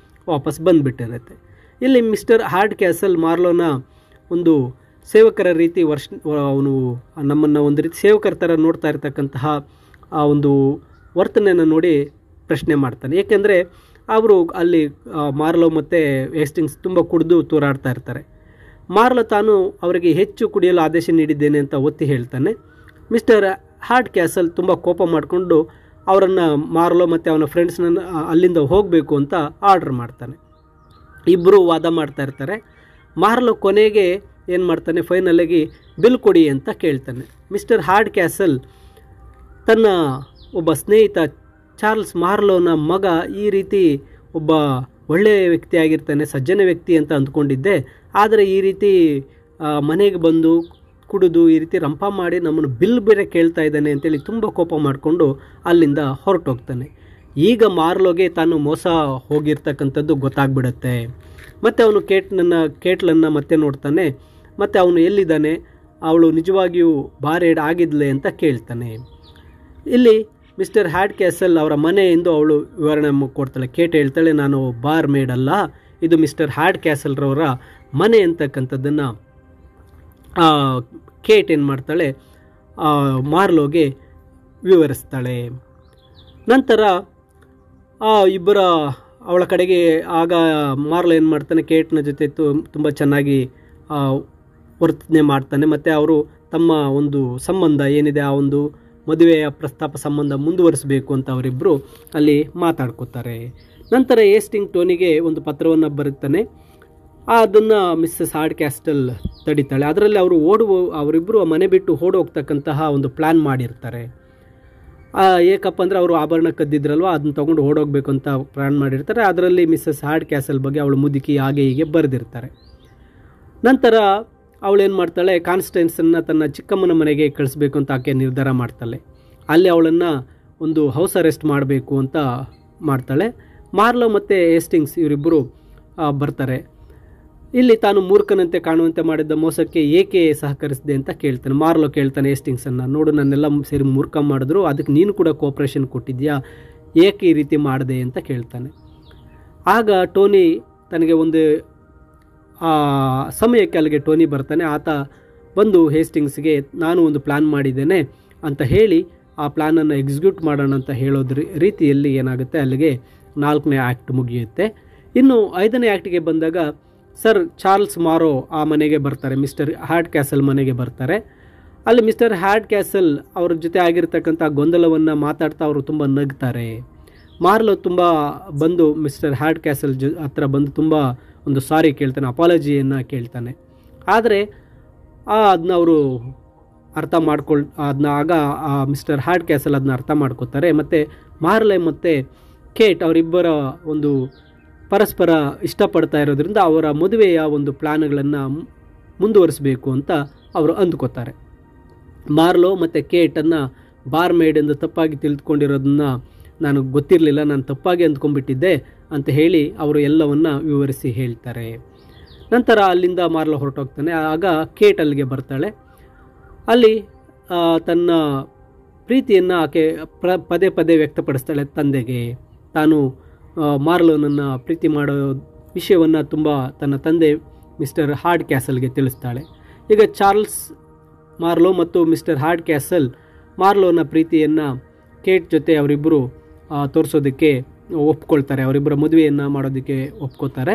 ವಾಪಸ್ ಬಂದುಬಿಟ್ಟಿರುತ್ತೆ. ಇಲ್ಲಿ ಮಿಸ್ಟರ್ ಹಾರ್ಡ್ ಕ್ಯಾಸಲ್ ಮಾರ್ಲೋನ ಒಂದು ಸೇವಕರ ರೀತಿ ಅವನು ನಮ್ಮನ್ನು ಒಂದು ರೀತಿ ಸೇವಕರ ಥರ ನೋಡ್ತಾ ಇರ್ತಕ್ಕಂತಹ ಆ ಒಂದು ವರ್ತನೆಯನ್ನು ನೋಡಿ ಪ್ರಶ್ನೆ ಮಾಡ್ತಾನೆ. ಏಕೆಂದರೆ ಅವರು ಅಲ್ಲಿ ಮಾರ್ಲೋ ಮತ್ತು ಹೇಸ್ಟಿಂಗ್ಸ್ ತುಂಬ ಕುಡಿದು ತೂರಾಡ್ತಾ ಇರ್ತಾರೆ. ಮಾರ್ಲೋ ತಾನು ಅವರಿಗೆ ಹೆಚ್ಚು ಕುಡಿಯಲು ಆದೇಶ ನೀಡಿದ್ದೇನೆ ಅಂತ ಒತ್ತಿ ಹೇಳ್ತಾನೆ. ಮಿಸ್ಟರ್ ಹಾರ್ಡ್ ಕ್ಯಾಸಲ್ ತುಂಬ ಕೋಪ ಮಾಡಿಕೊಂಡು ಅವರನ್ನು ಮಾರ್ಲೋ ಮತ್ತು ಅವನ ಫ್ರೆಂಡ್ಸ್ನ ಅಲ್ಲಿಂದ ಹೋಗಬೇಕು ಅಂತ ಆರ್ಡರ್ ಮಾಡ್ತಾನೆ. ಇಬ್ಬರು ವಾದ ಮಾಡ್ತಾ ಇರ್ತಾರೆ. ಮಾರ್ಲೋ ಕೊನೆಗೆ ಏನು ಮಾಡ್ತಾನೆ, ಫೈನಲಾಗಿ ಬಿಲ್ ಕೊಡಿ ಅಂತ ಕೇಳ್ತಾನೆ. ಮಿಸ್ಟರ್ ಹಾರ್ಡ್ ಕ್ಯಾಸಲ್ ತನ್ನ ಒಬ್ಬ ಸ್ನೇಹಿತ ಚಾರ್ಲ್ಸ್ ಮಾರ್ಲೋನ ಮಗ ಈ ರೀತಿ ಒಬ್ಬ ಒಳ್ಳೆಯ ವ್ಯಕ್ತಿಯಾಗಿರ್ತಾನೆ, ಸಜ್ಜನ ವ್ಯಕ್ತಿ ಅಂತ ಅಂದ್ಕೊಂಡಿದ್ದೆ, ಆದರೆ ಈ ರೀತಿ ಮನೆಗೆ ಬಂದು ಕುಡಿದು ಈ ರೀತಿ ರಂಪ ಮಾಡಿ ನಮ್ಮನ್ನು ಬಿಲ್ ಬೇರೆ ಕೇಳ್ತಾ ಇದ್ದಾನೆ ಅಂತೇಳಿ ತುಂಬ ಕೋಪ ಮಾಡಿಕೊಂಡು ಅಲ್ಲಿಂದ ಹೊರಟೋಗ್ತಾನೆ. ಈಗ ಮಾರ್ಲೋಗೆ ತಾನು ಮೋಸ ಹೋಗಿರ್ತಕ್ಕಂಥದ್ದು ಗೊತ್ತಾಗ್ಬಿಡುತ್ತೆ. ಮತ್ತು ಅವನು ಕೇಟ್ಲನ್ನು ಮತ್ತೆ ನೋಡ್ತಾನೆ ಮತ್ತು ಅವನು ಎಲ್ಲಿದ್ದಾನೆ, ಅವಳು ನಿಜವಾಗಿಯೂ ಬಾರೇಡ್ ಆಗಿದ್ಲೆ ಅಂತ ಕೇಳ್ತಾನೆ. ಇಲ್ಲಿ ಮಿಸ್ಟರ್ ಹಾರ್ಡ್ ಕ್ಯಾಸಲ್ ಅವರ ಮನೆ ಎಂದು ಅವಳು ವಿವರಣೆ ಕೊಡ್ತಾಳೆ. ಕೇಟ್ ಹೇಳ್ತಾಳೆ, ನಾನು ಬಾರ್ ಮೇಡ್ ಅಲ್ಲ, ಇದು ಮಿಸ್ಟರ್ ಹಾರ್ಡ್ ಕ್ಯಾಸಲ್ರವರ ಮನೆ ಅಂತಕ್ಕಂಥದ್ದನ್ನು ಕೇಟ್ ಏನು ಮಾಡ್ತಾಳೆ, ಮಾರ್ಲೋಗೆ ವಿವರಿಸ್ತಾಳೆ. ನಂತರ ಅವಳ ಕಡೆಗೆ ಆಗ ಮಾರ್ಲೋ ಏನು ಮಾಡ್ತಾನೆ, ಕೇಟ್ನ ಜೊತೆ ತುಂಬ ಚೆನ್ನಾಗಿ ವರ್ತನೆ ಮಾಡ್ತಾನೆ ಮತ್ತು ಅವರು ತಮ್ಮ ಒಂದು ಸಂಬಂಧ ಏನಿದೆ ಆ ಒಂದು ಮದುವೆಯ ಪ್ರಸ್ತಾಪ ಸಂಬಂಧ ಮುಂದುವರಿಸಬೇಕು ಅಂತ ಅವರಿಬ್ಬರು ಅಲ್ಲಿ ಮಾತಾಡ್ಕೋತಾರೆ. ನಂತರ ಹೇಸ್ಟಿಂಗ್ ಟೋನಿಗೆ ಒಂದು ಪತ್ರವನ್ನು ಬರುತ್ತಾನೆ. ಅದನ್ನು ಮಿಸ್ಸಸ್ ಹಾರ್ಡ್ ಕ್ಯಾಸಲ್ ತಡಿತಾಳೆ. ಅದರಲ್ಲಿ ಅವರಿಬ್ಬರು ಮನೆ ಬಿಟ್ಟು ಓಡೋಗ್ತಕ್ಕಂತಹ ಒಂದು ಪ್ಲ್ಯಾನ್ ಮಾಡಿರ್ತಾರೆ. ಏಕಪ್ಪ ಅಂದರೆ ಅವರು ಆಭರಣ ಕದ್ದಿದ್ರಲ್ವ, ಅದನ್ನ ತೊಗೊಂಡು ಓಡೋಗ್ಬೇಕು ಅಂತ ಪ್ಲ್ಯಾನ್ ಮಾಡಿರ್ತಾರೆ. ಅದರಲ್ಲಿ ಮಿಸ್ಸಸ್ ಹಾರ್ಡ್ ಕ್ಯಾಸಲ್ ಬಗ್ಗೆ ಅವಳು ಮುದುಕಿ ಹಾಗೆ ಹೀಗೆ ಬರೆದಿರ್ತಾರೆ. ನಂತರ ಅವಳೇನು ಮಾಡ್ತಾಳೆ, ಕಾನ್ಸ್ಟೆನ್ಸನ್ನು ತನ್ನ ಚಿಕ್ಕಮ್ಮನ ಮನೆಗೆ ಕಳಿಸ್ಬೇಕು ಅಂತ ಆಕೆ ನಿರ್ಧಾರ ಮಾಡ್ತಾಳೆ. ಅಲ್ಲಿ ಅವಳನ್ನು ಒಂದು ಹೌಸ್ ಅರೆಸ್ಟ್ ಮಾಡಬೇಕು ಅಂತ ಮಾಡ್ತಾಳೆ. ಮಾರ್ಲೋ ಮತ್ತು ಹೇಸ್ಟಿಂಗ್ಸ್ ಇವರಿಬ್ಬರು ಬರ್ತಾರೆ. ಇಲ್ಲಿ ತಾನು ಮೂರ್ಖನಂತೆ ಕಾಣುವಂತೆ ಮಾಡಿದ್ದ ಮೋಸಕ್ಕೆ ಏಕೆ ಸಹಕರಿಸಿದೆ ಅಂತ ಕೇಳ್ತಾನೆ. ಮಾರ್ಲೋ ಕೇಳ್ತಾನೆ ಹೇಸ್ಟಿಂಗ್ಸನ್ನು, ನೋಡು ನನ್ನೆಲ್ಲ ಸೇರಿ ಮೂರ್ಖ ಮಾಡಿದ್ರು, ಅದಕ್ಕೆ ನೀನು ಕೂಡ ಕೋಪ್ರೇಷನ್ ಕೊಟ್ಟಿದ್ಯಾ, ಏಕೆ ಈ ರೀತಿ ಮಾಡಿದೆ ಅಂತ ಕೇಳ್ತಾನೆ. ಆಗ ಟೋನಿ ತನಗೆ ಒಂದು ಸಮಯಕ್ಕೆ ಅಲ್ಲಿಗೆ ಟೋನಿ ಬರ್ತಾನೆ. ಆತ ಬಂದು ಹೇಸ್ಟಿಂಗ್ಸ್ಗೆ ನಾನು ಒಂದು ಪ್ಲ್ಯಾನ್ ಮಾಡಿದ್ದೇನೆ ಅಂತ ಹೇಳಿ ಆ ಪ್ಲ್ಯಾನನ್ನು ಎಕ್ಸಿಕ್ಯೂಟ್ ಮಾಡೋಣ ಅಂತ ಹೇಳೋದ್ರ ರೀತಿಯಲ್ಲಿ ಏನಾಗುತ್ತೆ, ಅಲ್ಲಿಗೆ 4ನೇ ಆ್ಯಕ್ಟ್ ಮುಗಿಯುತ್ತೆ. ಇನ್ನು 5ನೇ ಆ್ಯಕ್ಟಿಗೆ ಬಂದಾಗ ಸರ್ ಚಾರ್ಲ್ಸ್ ಮಾರೋ ಆ ಮನೆಗೆ ಬರ್ತಾರೆ, ಮಿಸ್ಟರ್ ಹಾರ್ಡ್ ಕ್ಯಾಸಲ್ ಮನೆಗೆ ಬರ್ತಾರೆ. ಅಲ್ಲಿ ಮಿಸ್ಟರ್ ಹಾರ್ಡ್ ಕ್ಯಾಸಲ್ ಅವ್ರ ಜೊತೆ ಆಗಿರ್ತಕ್ಕಂಥ ಗೊಂದಲವನ್ನು ಮಾತಾಡ್ತಾ ಅವರು ತುಂಬ ನಗ್ತಾರೆ. ಮಾರ್ಲೋ ತುಂಬ ಬಂದು ಮಿಸ್ಟರ್ ಹಾರ್ಡ್ ಕ್ಯಾಸಲ್ ಹತ್ರ ಬಂದು ತುಂಬ ಒಂದು ಸಾರಿ ಕೇಳ್ತಾನೆ, ಅಪಾಲಜಿಯನ್ನು ಕೇಳ್ತಾನೆ. ಆದರೆ ಅದನ್ನ ಅವರು ಅರ್ಥ ಅದನ್ನ ಆಗ ಮಿಸ್ಟರ್ ಹಾರ್ಡ್ ಕ್ಯಾಸಲ್ ಅದನ್ನ ಅರ್ಥ ಮಾಡ್ಕೋತಾರೆ. ಮತ್ತು ಮಾರ್ಲೆ ಮತ್ತು ಕೇಟ್ ಅವರಿಬ್ಬರ ಒಂದು ಪರಸ್ಪರ ಇಷ್ಟಪಡ್ತಾ ಇರೋದ್ರಿಂದ ಅವರ ಮದುವೆಯ ಒಂದು ಪ್ಲ್ಯಾನ್ಗಳನ್ನು ಮುಂದುವರಿಸಬೇಕು ಅಂತ ಅವರು ಅಂದ್ಕೋತಾರೆ. ಮಾರ್ಲೋ ಮತ್ತು ಕೇಟನ್ನು ಬಾರ್ ಮೇಡ್ ಎಂದು ತಪ್ಪಾಗಿ ತಿಳಿದುಕೊಂಡಿರೋದನ್ನ ನನಗೆ ಗೊತ್ತಿರಲಿಲ್ಲ, ನಾನು ತಪ್ಪಾಗಿ ಅಂದ್ಕೊಂಡ್ಬಿಟ್ಟಿದ್ದೆ ಅಂತ ಹೇಳಿ ಅವರು ಎಲ್ಲವನ್ನು ವಿವರಿಸಿ ಹೇಳ್ತಾರೆ. ನಂತರ ಅಲ್ಲಿಂದ ಮಾರ್ಲೋ ಹೊರಟೋಗ್ತಾನೆ. ಆಗ ಕೇಟ್ ಅಲ್ಲಿಗೆ ಬರ್ತಾಳೆ. ಅಲ್ಲಿ ತನ್ನ ಪ್ರೀತಿಯನ್ನು ಆಕೆ ಪದೇ ಪದೇ ವ್ಯಕ್ತಪಡಿಸ್ತಾಳೆ ತಂದೆಗೆ. ತಾನು ಮಾರ್ಲೋನನ್ನು ಪ್ರೀತಿ ಮಾಡೋ ವಿಷಯವನ್ನು ತುಂಬ ತನ್ನ ತಂದೆ ಮಿಸ್ಟರ್ ಹಾರ್ಡ್ ಕ್ಯಾಸಲ್ಗೆ ತಿಳಿಸ್ತಾಳೆ. ಈಗ ಚಾರ್ಲ್ಸ್ ಮಾರ್ಲೋ ಮತ್ತು ಮಿಸ್ಟರ್ ಹಾರ್ಡ್ ಕ್ಯಾಸಲ್ ಮಾರ್ಲೋನ ಪ್ರೀತಿಯನ್ನು ಕೇಟ್ ಜೊತೆ ಅವರಿಬ್ಬರು ತೋರಿಸೋದಕ್ಕೆ ಒಪ್ಕೊಳ್ತಾರೆ, ಅವರಿಬ್ಬರ ಮದುವೆಯನ್ನು ಮಾಡೋದಕ್ಕೆ ಒಪ್ಕೋತಾರೆ.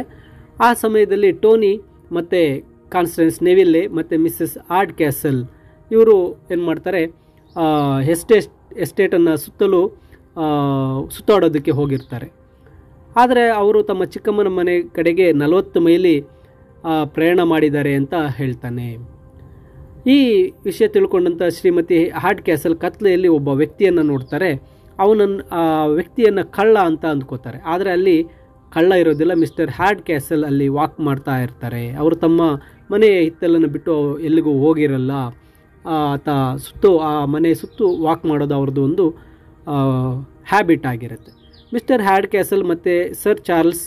ಆ ಸಮಯದಲ್ಲಿ ಟೋನಿ ಮತ್ತು ಕಾನ್ಸ್ಟೆನ್ಸ್ ನೆವಿಲ್ಲೆ ಮತ್ತು ಮಿಸ್ಸಸ್ ಹಾರ್ಡ್ ಕ್ಯಾಸಲ್ ಇವರು ಏನು ಮಾಡ್ತಾರೆ, ಎಸ್ಟೇಟನ್ನು ಸುತ್ತಾಡೋದಕ್ಕೆ ಹೋಗಿರ್ತಾರೆ. ಆದರೆ ಅವರು ತಮ್ಮ ಚಿಕ್ಕಮ್ಮನ ಮನೆ ಕಡೆಗೆ 40 ಮೈಲಿ ಪ್ರಯಾಣ ಮಾಡಿದ್ದಾರೆ ಅಂತ ಹೇಳ್ತಾನೆ. ಈ ವಿಷಯ ತಿಳ್ಕೊಂಡಂಥ ಶ್ರೀಮತಿ ಹಾರ್ಡ್ ಕ್ಯಾಸಲ್ ಕತ್ಲೆಯಲ್ಲಿ ಒಬ್ಬ ವ್ಯಕ್ತಿಯನ್ನು ನೋಡ್ತಾರೆ. ಆ ವ್ಯಕ್ತಿಯನ್ನು ಕಳ್ಳ ಅಂತ ಅಂದ್ಕೋತಾರೆ. ಆದರೆ ಅಲ್ಲಿ ಕಳ್ಳ ಇರೋದಿಲ್ಲ, ಮಿಸ್ಟರ್ ಹಾರ್ಡ್ ಕ್ಯಾಸಲ್ ಅಲ್ಲಿ ವಾಕ್ ಮಾಡ್ತಾ ಇರ್ತಾರೆ. ಅವರು ತಮ್ಮ ಮನೆಯ ಹಿತ್ತಲನ್ನು ಬಿಟ್ಟು ಎಲ್ಲಿಗೂ ಹೋಗಿರಲ್ಲ. ಆ ಮನೆ ಸುತ್ತು ವಾಕ್ ಮಾಡೋದು ಅವ್ರದ್ದು ಒಂದು ಹ್ಯಾಬಿಟ್ ಆಗಿರುತ್ತೆ. ಮಿಸ್ಟರ್ ಹಾರ್ಡ್ ಕ್ಯಾಸಲ್ ಮತ್ತು ಸರ್ ಚಾರ್ಲ್ಸ್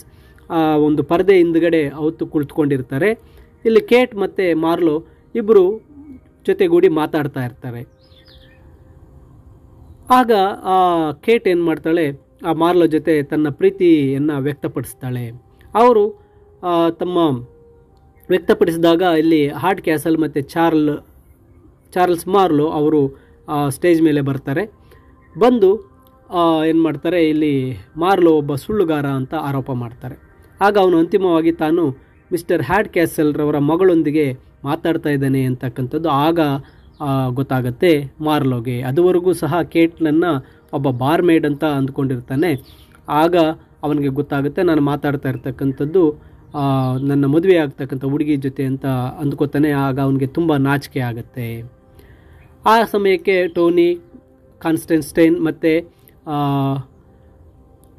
ಒಂದು ಪರದೆ ಹಿಂದ್ಗಡೆ ಅವತ್ತು ಕುಳಿತುಕೊಂಡಿರ್ತಾರೆ. ಇಲ್ಲಿ ಕೇಟ್ ಮತ್ತು ಮಾರ್ಲೋ ಇಬ್ಬರು ಜೊತೆಗೂಡಿ ಮಾತಾಡ್ತಾ ಇರ್ತಾರೆ. ಆಗ ಕೇಟ್ ಏನು ಮಾಡ್ತಾಳೆ, ಆ ಮಾರ್ಲೋ ಜೊತೆ ತನ್ನ ಪ್ರೀತಿಯನ್ನು ವ್ಯಕ್ತಪಡಿಸ್ತಾಳೆ. ಅವರು ತಮ್ಮ ವ್ಯಕ್ತಪಡಿಸಿದಾಗ ಇಲ್ಲಿ ಹಾರ್ಡ್ ಕ್ಯಾಸಲ್ ಮತ್ತು ಚಾರ್ಲ್ಸ್ ಮಾರ್ಲೋ ಅವರು ಸ್ಟೇಜ್ ಮೇಲೆ ಬರ್ತಾರೆ. ಬಂದು ಏನು ಮಾಡ್ತಾರೆ, ಇಲ್ಲಿ ಮಾರ್ಲೋ ಒಬ್ಬ ಸುಳ್ಳುಗಾರ ಅಂತ ಆರೋಪ ಮಾಡ್ತಾರೆ. ಆಗ ಅವನು ಅಂತಿಮವಾಗಿ ತಾನು ಮಿಸ್ಟರ್ ಹಾರ್ಡ್ ಕ್ಯಾಸಲ್ರವರ ಮಗಳೊಂದಿಗೆ ಮಾತಾಡ್ತಾ ಇದ್ದಾನೆ ಅಂತಕ್ಕಂಥದ್ದು ಆಗ ಗೊತ್ತಾಗುತ್ತೆ ಮಾರ್ಲೋಗೆ. ಅದುವರೆಗೂ ಸಹ ಕೇಟ್ನನ್ನು ಒಬ್ಬ ಬಾರ್ ಮೇಡ್ ಅಂತ ಅಂದ್ಕೊಂಡಿರ್ತಾನೆ. ಆಗ ಅವನಿಗೆ ಗೊತ್ತಾಗುತ್ತೆ ನಾನು ಮಾತಾಡ್ತಾ ಇರ್ತಕ್ಕಂಥದ್ದು ನನ್ನ ಮದುವೆ ಆಗ್ತಕ್ಕಂಥ ಹುಡುಗಿ ಜೊತೆ ಅಂತ ಅಂದ್ಕೋತಾನೆ. ಆಗ ಅವನಿಗೆ ತುಂಬ ನಾಚಿಕೆ ಆಗುತ್ತೆ. ಆ ಸಮಯಕ್ಕೆ ಟೋನಿ, ಕಾನ್ಸ್ಟೆನ್ಸ್ಟೈನ್ ಮತ್ತು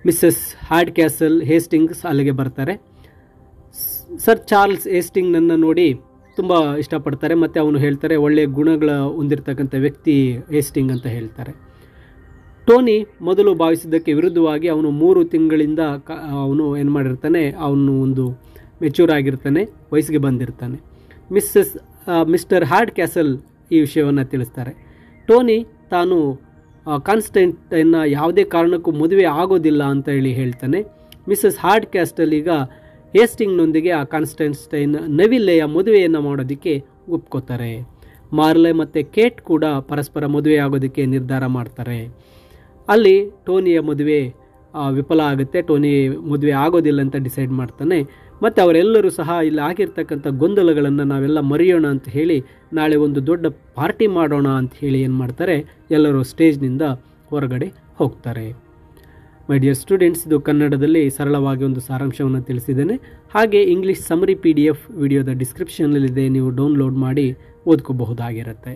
ಮಿಸ್ಸಸ್ ಹಾರ್ಡ್ ಕ್ಯಾಸಲ್, ಹೇಸ್ಟಿಂಗ್ಸ್ ಅಲ್ಲಿಗೆ ಬರ್ತಾರೆ. ಸರ್ ಚಾರ್ಲ್ಸ್ ಹೇಸ್ಟಿಂಗ್ನನ್ನು ನೋಡಿ ತುಂಬ ಇಷ್ಟಪಡ್ತಾರೆ ಮತ್ತು ಅವನು ಹೇಳ್ತಾರೆ ಒಳ್ಳೆಯ ಗುಣಗಳ ಹೊಂದಿರತಕ್ಕಂಥ ವ್ಯಕ್ತಿ ಹೇಸ್ಟಿಂಗ್ ಅಂತ ಹೇಳ್ತಾರೆ. ಟೋನಿ ಮೊದಲು ಭಾವಿಸಿದ್ದಕ್ಕೆ ವಿರುದ್ಧವಾಗಿ ಅವನು 3 ತಿಂಗಳಿಂದ ಅವನು ಏನು ಮಾಡಿರ್ತಾನೆ, ಅವನು ಒಂದು ಮೆಚ್ಯೂರ್ ಆಗಿರ್ತಾನೆ, ವಯಸ್ಸಿಗೆ ಬಂದಿರ್ತಾನೆ. ಮಿಸ್ಟರ್ ಹಾರ್ಡ್ ಕ್ಯಾಸಲ್ ಈ ವಿಷಯವನ್ನು ತಿಳಿಸ್ತಾರೆ. ಟೋನಿ ತಾನು ಕಾನ್ಸ್ಟೆಂಟನ್ನು ಯಾವುದೇ ಕಾರಣಕ್ಕೂ ಮದುವೆ ಆಗೋದಿಲ್ಲ ಅಂತ ಹೇಳ್ತಾನೆ. ಮಿಸ್ಸಸ್ ಹಾರ್ಡ್ ಕ್ಯಾಸ್ಟಲ್ ಈಗ ಹೇಸ್ಟಿಂಗ್ನೊಂದಿಗೆ ಆ ಕಾನ್ಸ್ಟೆನ್ಸ್ಟೈನ್ ನೆವಿಲ್ಲೆಯ ಮದುವೆಯನ್ನು ಮಾಡೋದಕ್ಕೆ ಒಪ್ಕೋತಾರೆ. ಮಾರ್ಲೆ ಮತ್ತು ಕೇಟ್ ಕೂಡ ಪರಸ್ಪರ ಮದುವೆ ಆಗೋದಕ್ಕೆ ನಿರ್ಧಾರ ಮಾಡ್ತಾರೆ. ಅಲ್ಲಿ ಟೋನಿಯ ಮದುವೆ ವಿಫಲ ಆಗುತ್ತೆ. ಟೋನಿ ಮದುವೆ ಆಗೋದಿಲ್ಲ ಅಂತ ಡಿಸೈಡ್ ಮಾಡ್ತಾನೆ. ಮತ್ತು ಅವರೆಲ್ಲರೂ ಸಹ ಇಲ್ಲಿ ಆಗಿರ್ತಕ್ಕಂಥ ಗೊಂದಲಗಳನ್ನು ನಾವೆಲ್ಲ ಮರೆಯೋಣ ಅಂತ ಹೇಳಿ ನಾಳೆ ಒಂದು ದೊಡ್ಡ ಪಾರ್ಟಿ ಮಾಡೋಣ ಅಂತ ಹೇಳಿ ಏನು ಮಾಡ್ತಾರೆ, ಎಲ್ಲರೂ ಸ್ಟೇಜ್ನಿಂದ ಹೊರಗಡೆ ಹೋಗ್ತಾರೆ. ಮೈ ಡಿಯರ್ ಸ್ಟೂಡೆಂಟ್ಸ್, ಇದು ಕನ್ನಡದಲ್ಲಿ ಸರಳವಾಗಿ ಒಂದು ಸಾರಾಂಶವನ್ನು ತಿಳಿಸಿದ್ದೇನೆ. ಹಾಗೆ ಇಂಗ್ಲೀಷ್ ಸಮರಿ PDF ವಿಡಿಯೋದ ಡಿಸ್ಕ್ರಿಪ್ಷನ್ನಲ್ಲಿದೆ, ನೀವು ಡೌನ್ಲೋಡ್ ಮಾಡಿ ಓದ್ಕೋಬಹುದಾಗಿರುತ್ತೆ.